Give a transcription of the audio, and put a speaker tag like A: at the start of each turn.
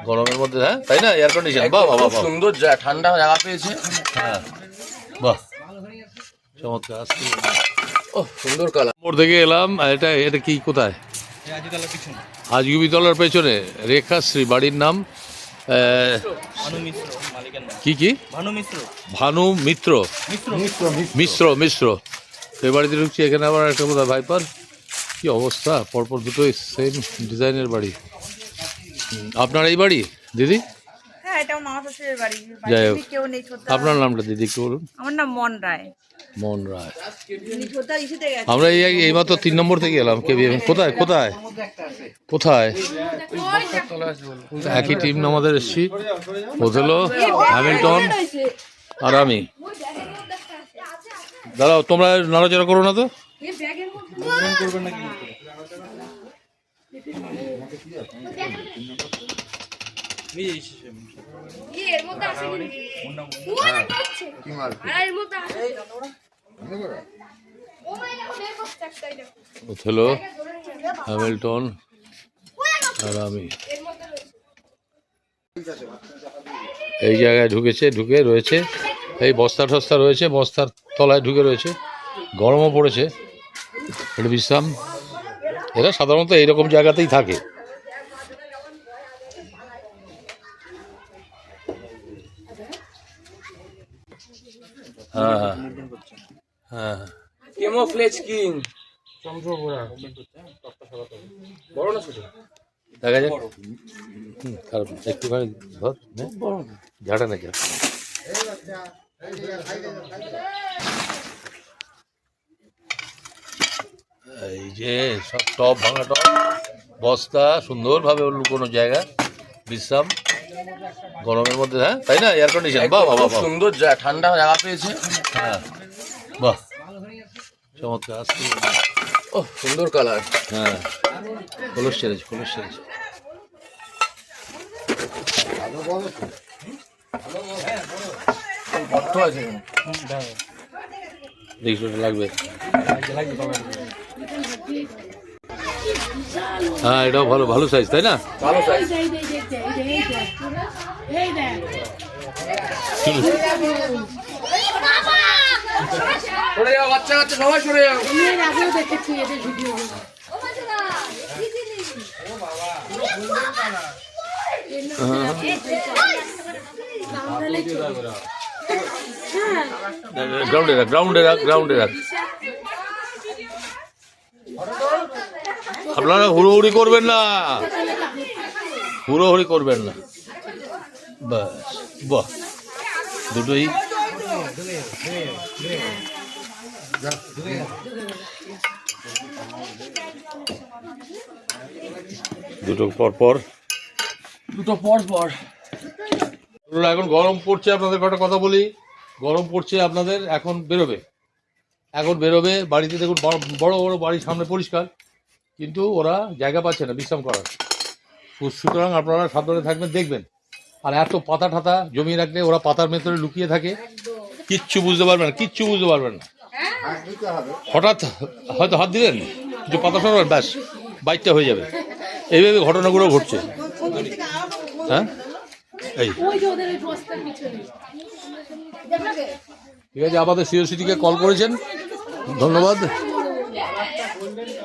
A: গরমের মধ্যে, হ্যাঁ তাই না, এয়ার কন্ডিশন, বাহ বাহ বাহ,
B: সুন্দর ঠান্ডা জায়গা পেয়েছে।
A: হ্যাঁ বাহ চমৎকার।
B: ও সুন্দর কালার।
A: মোড় থেকে এলাম, এটা এটা কি কোথায়? আজগুবিতলার পেছনে রেখাশ্রী বাড়ির নাম কি কি ভানু মিত্র মিশ্র মিশ্র। এই বাড়িতে ঢুকছি, এখানে আবার একটা কোথায় ভাইপার, কি অবস্থা, পরপর দুটোই সেম ডিজাইনের বাড়ি। আপনার এই বাড়ি দিদি?
C: হ্যাঁ, এটা আমার মামা শ্বশুরের বাড়ি।
A: যাই হোক,
C: কেউ নেই।
A: আপনার নামটা দিদি একটু বলুন।
C: আমার নাম মন রায়।
A: মন রায়। আমরা এইমাত্র 3 নম্বর থেকে এলাম। কোথায় কোথায় কোথায়? একই টিম আমাদের এসছি, ওথেলো, হ্যামিল্টন আর আমি। দাঁড়াও, তোমরা নড়াচড়া করো না তো। ওথেলো, হ্যামিল্টন আর আমি এই জায়গায় ঢুকে রয়েছে। এই বস্তা টস্তা রয়েছে, বস্তার তলায় ঢুকে রয়েছে। গরমও পড়েছে, একটু বিশ্রাম। এরা সাধারণত এইরকম জায়গাতেই থাকে। হ্যাঁ হ্যাঁ হ্যাঁ,
B: কেমোফ্লেজ কিং চন্দ্রপুরা। বড় না ছোট?
A: দেখা যাক। খারাপ একটুখানি ধর, ঝাড়া না যা। এই যে সব টপ ভাঙা টপ, বস্তা, সুন্দরভাবে লুকোনো জায়গা, বিশ্রাম গরমের মধ্যে, হ্যাঁ তাই না, এয়ার কন্ডিশন, বাহ বাহ বাহ,
B: সুন্দর ঠান্ডা জায়গা পেয়েছে।
A: হ্যাঁ বাহ চমৎকার।
B: ও সুন্দর কালার।
A: হ্যাঁ খোলস ছেড়েছে, খোলস ছেড়েছে। দেখি ওটা লাগবে। হ্যাঁ এটাও ভালো, ভালো সাইজ তাই না?
B: ভালো সাইজ। সরে যাও বাচ্চা কাচ্চা, সবাই সরে যাও।
D: দেখেছি এদের ভিডিও।
A: গ্রাউন্ডে রাখ, গ্রাউন্ডে রাখ, গ্রাউন্ডে রাখ। আপনারা হুড়োহুড়ি করবেন না, হুড়োহুড়ি করবেন না। বাস বাহ, দুটোই দুটো পর পর,
B: দুটো পর পর।
A: এখন গরম পড়ছে, আপনাদের একটা কথা বলি, গরম পড়ছে আপনাদের, এখন বেরোবে, এখন বেরোবে। বাড়িতে দেখুন বড় বড় বাড়ির সামনে পরিষ্কার, কিন্তু ওরা জায়গা পাচ্ছে না বিশ্রাম করার। সুতরাং আপনারা সাবধানে থাকবেন, দেখবেন। আর এত পাতা ঠাতা জমিয়ে রাখলে ওরা পাতার ভেতরে লুকিয়ে থাকে, কিচ্ছু বুঝতে পারবেন না, কিচ্ছু বুঝতে পারবেন না। হঠাৎ হয়তো হাত দিলেন, কিছু পাতা সরাবেন, ব্যাস বাইকটা হয়ে যাবে। এইভাবে ঘটনাগুলো ঘটছে। হ্যাঁ এই ঠিক আছে, আমাদের সিওসিটিকে কল করেছেন, ধন্যবাদ।